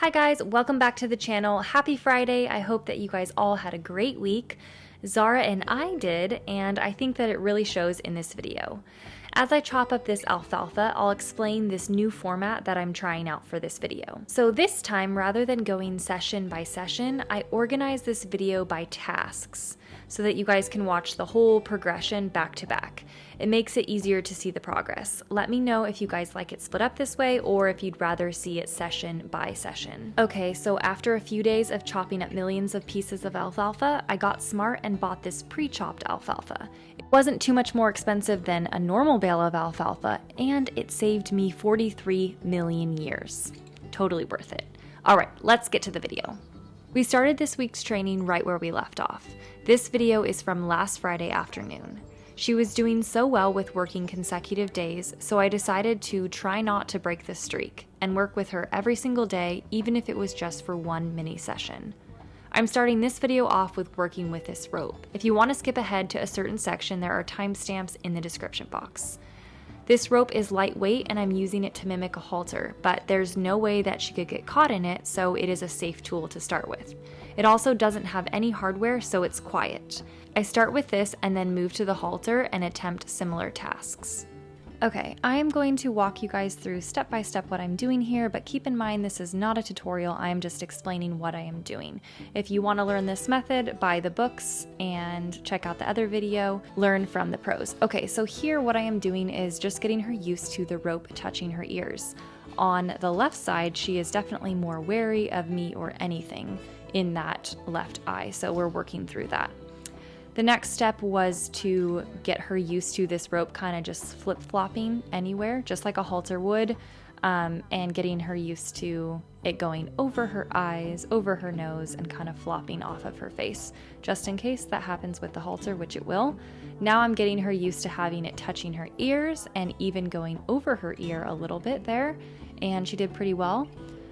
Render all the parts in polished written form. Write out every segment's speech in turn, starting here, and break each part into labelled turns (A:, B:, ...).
A: Hi guys, welcome back to the channel. Happy Friday. I hope that you guys all had a great week. Zara and I did, and I think that it really shows in this video. As I chop up this alfalfa, I'll explain this new format that I'm trying out for this video. So this time, rather than going session by session, I organized this video by tasks so that you guys can watch the whole progression back to back. It makes it easier to see the progress. Let me know if you guys like it split up this way or if you'd rather see it session by session. Okay, so after a few days of chopping up millions of pieces of alfalfa, I got smart and bought this pre-chopped alfalfa. It wasn't too much more expensive than a normal bale of alfalfa, and it saved me 43 million years. Totally worth it. All right, let's get to the video. We started this week's training right where we left off. This video is from last Friday afternoon. She was doing so well with working consecutive days, so I decided to try not to break the streak and work with her every single day, even if it was just for one mini session. I'm starting this video off with working with this rope. If you want to skip ahead to a certain section, there are timestamps in the description box. This rope is lightweight and I'm using it to mimic a halter, but there's no way that she could get caught in it, so it is a safe tool to start with. It also doesn't have any hardware, so it's quiet. I start with this and then move to the halter and attempt similar tasks. Okay, I am going to walk you guys through step by step what I'm doing here, but keep in mind this is not a tutorial, I am just explaining what I am doing. If you want to learn this method, buy the books and check out the other video, learn from the pros. Okay, so here what I am doing is just getting her used to the rope touching her ears. On the left side, she is definitely more wary of me or anything in that left eye, so we're working through that. The next step was to get her used to this rope kind of just flip-flopping anywhere, just like a halter would, and getting her used to it going over her eyes, over her nose, and kind of flopping off of her face, just in case that happens with the halter, which it will. Now I'm getting her used to having it touching her ears and even going over her ear a little bit there, and she did pretty well.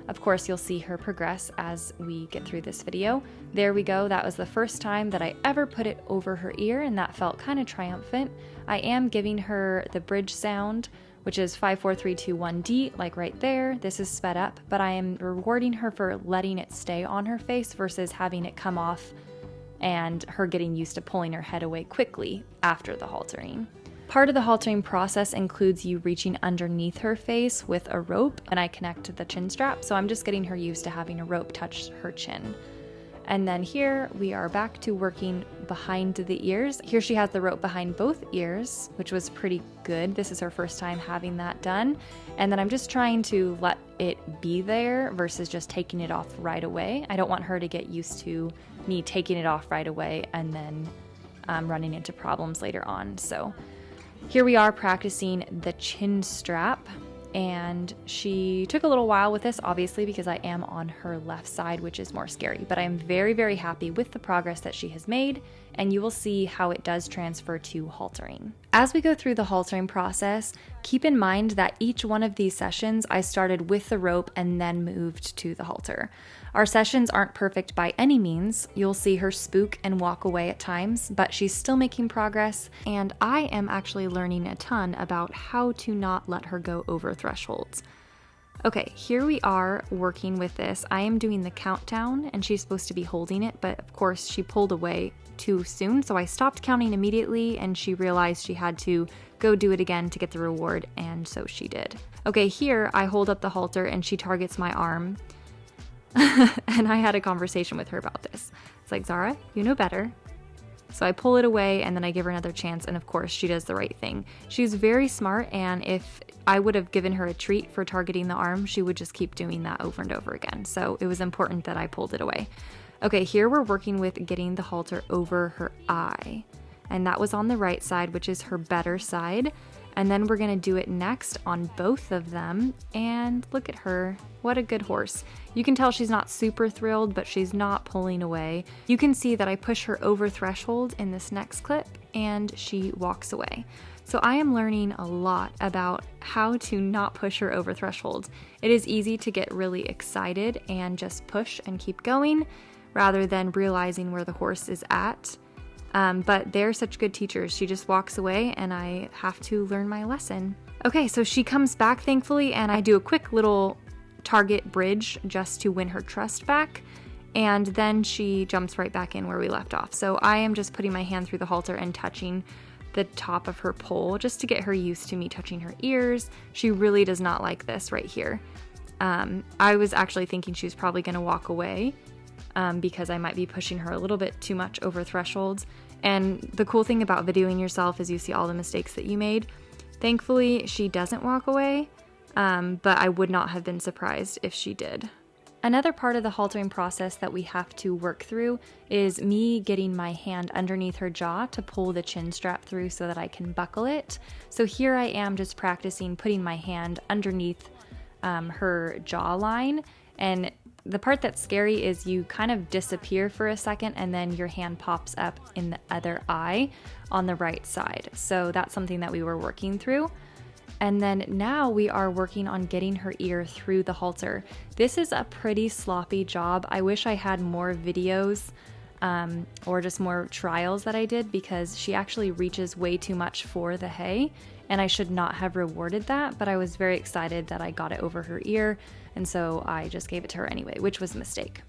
A: Of course, you'll see her progress as we get through this video. There we go. That was the first time that I ever put it over her ear, and that felt kind of triumphant. I am giving her the bridge sound, which is 5, 4, 3, 2, 1 D, like right there. This is sped up, but I am rewarding her for letting it stay on her face versus having it come off and her getting used to pulling her head away quickly after the haltering. Part of the haltering process includes you reaching underneath her face with a rope, and I connect to the chin strap, so I'm just getting her used to having a rope touch her chin. And then here we are back to working behind the ears. Here she has the rope behind both ears, which was pretty good. This is her first time having that done. And then I'm just trying to let it be there versus just taking it off right away. I don't want her to get used to me taking it off right away and then running into problems later on. So here we are practicing the chin strap, and she took a little while with this, obviously, because I am on her left side, which is more scary, but I am very, very happy with the progress that she has made, and you will see how it does transfer to haltering. As we go through the haltering process, keep in mind that each one of these sessions I started with the rope and then moved to the halter. Our sessions aren't perfect by any means. You'll see her spook and walk away at times, but she's still making progress, and I am actually learning a ton about how to not let her go over thresholds. Okay, here we are working with this. I am doing the countdown, and she's supposed to be holding it, but of course she pulled away too soon, so I stopped counting immediately, and she realized she had to go do it again to get the reward, and so she did. Okay, here I hold up the halter, and she targets my arm. And I had a conversation with her about this. It's like, Zara, you know better. So I pull it away and then I give her another chance, and of course she does the right thing. She's very smart, and if I would have given her a treat for targeting the arm, she would just keep doing that over and over again. So it was important that I pulled it away. Okay, here we're working with getting the halter over her eye. And that was on the right side, which is her better side. And then we're gonna do it next on both of them, and look at her, what a good horse. You can tell she's not super thrilled, but she's not pulling away. You can see that I push her over threshold in this next clip, and she walks away. So I am learning a lot about how to not push her over thresholds. It is easy to get really excited and just push and keep going, rather than realizing where the horse is at. But they're such good teachers. She just walks away and I have to learn my lesson. Okay, so she comes back thankfully, and I do a quick little target bridge just to win her trust back, and then she jumps right back in where we left off. So I am just putting my hand through the halter and touching the top of her pole just to get her used to me touching her ears. She really does not like this right here. I was actually thinking she was probably going to walk away because I might be pushing her a little bit too much over thresholds. And the cool thing about videoing yourself is you see all the mistakes that you made. Thankfully, she doesn't walk away, but I would not have been surprised if she did. Another part of the haltering process that we have to work through is me getting my hand underneath her jaw to pull the chin strap through so that I can buckle it. So here I am just practicing putting my hand underneath her jawline, and the part that's scary is you kind of disappear for a second and then your hand pops up in the other eye on the right side. So that's something that we were working through. And then now we are working on getting her ear through the halter. This is a pretty sloppy job. I wish I had more videos or just more trials that I did, because she actually reaches way too much for the hay, and I should not have rewarded that, but I was very excited that I got it over her ear, and so I just gave it to her anyway, which was a mistake.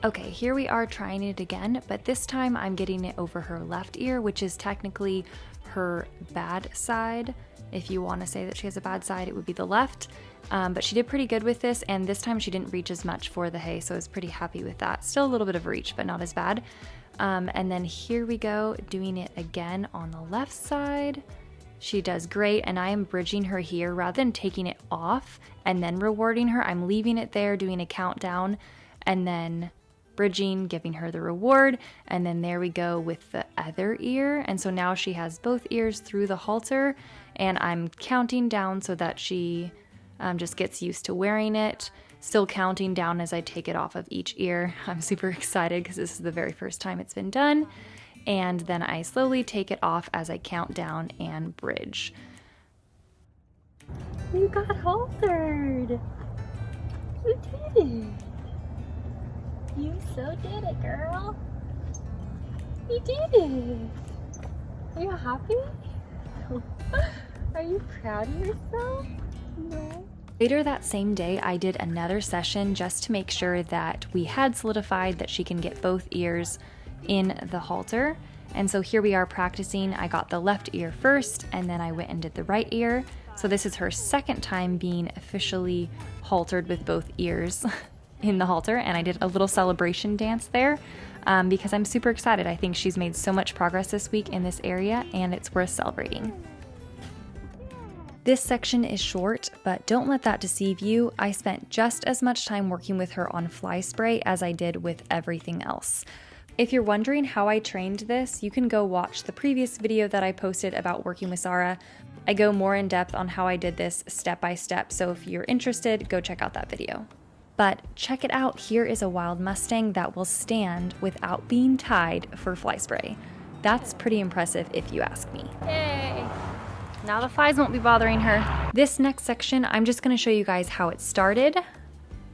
A: Okay, here we are trying it again, but this time I'm getting it over her left ear, which is technically her bad side. If you want to say that she has a bad side, it would be the left. But she did pretty good with this, and this time she didn't reach as much for the hay, so I was pretty happy with that. Still a little bit of reach, but not as bad. And then here we go, doing it again on the left side. She does great, and I am bridging her here rather than taking it off and then rewarding her. I'm leaving it there, doing a countdown, and then bridging, giving her the reward, and then there we go with the other ear. And so now she has both ears through the halter, and I'm counting down so that she just gets used to wearing it, still counting down as I take it off of each ear. I'm super excited because this is the very first time it's been done. And then I slowly take it off as I count down and bridge.
B: You got haltered! You did it! You so did it, girl! You did it! Are you happy? Are you proud of yourself? No.
A: Later that same day, I did another session just to make sure that we had solidified that she can get both ears in the halter. And so here we are practicing. I got the left ear first, and then I went and did the right ear. So this is her second time being officially haltered with both ears in the halter, and I did a little celebration dance there because I'm super excited. I think she's made so much progress this week in this area, and it's worth celebrating. This section is short, but don't let that deceive you. I spent just as much time working with her on fly spray as I did with everything else. If you're wondering how I trained this, you can go watch the previous video that I posted about working with Zara. I go more in depth on how I did this step by step, so if you're interested, go check out that video. But check it out, here is a wild Mustang that will stand without being tied for fly spray. That's pretty impressive if you ask me.
B: Yay! Now the flies won't be bothering her.
A: This next section, I'm just gonna show you guys how it started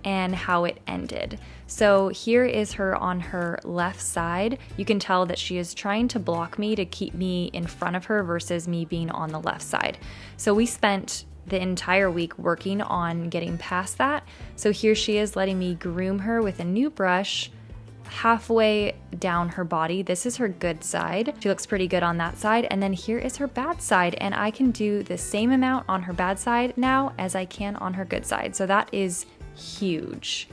A: and how it ended. So here is her on her left side. You can tell that she is trying to block me to keep me in front of her versus me being on the left side. So we spent the entire week working on getting past that. So here she is letting me groom her with a new brush halfway down her body. This is her good side. She looks pretty good on that side. And then here is her bad side. And I can do the same amount on her bad side now as I can on her good side. So that is huge.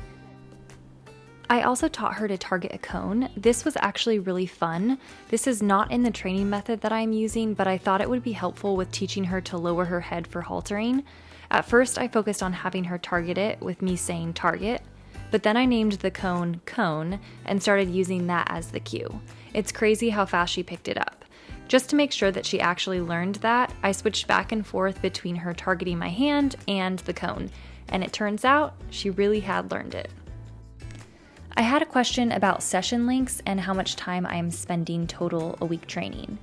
A: I also taught her to target a cone. This was actually really fun. This is not in the training method that I'm using, but I thought it would be helpful with teaching her to lower her head for haltering. At first, I focused on having her target it with me saying target, but then I named the cone cone and started using that as the cue. It's crazy how fast she picked it up. Just to make sure that she actually learned that, I switched back and forth between her targeting my hand and the cone, and it turns out she really had learned it. I had a question about session lengths and how much time I am spending total a week training.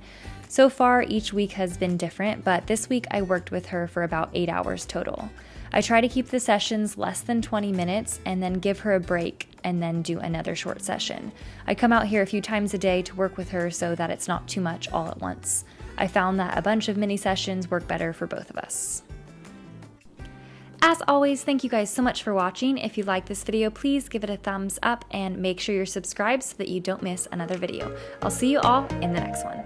A: So far, each week has been different, but this week I worked with her for about 8 hours total. I try to keep the sessions less than 20 minutes and then give her a break and then do another short session. I come out here a few times a day to work with her so that it's not too much all at once. I found that a bunch of mini sessions work better for both of us. As always, thank you guys so much for watching. If you like this video, please give it a thumbs up and make sure you're subscribed so that you don't miss another video. I'll see you all in the next one.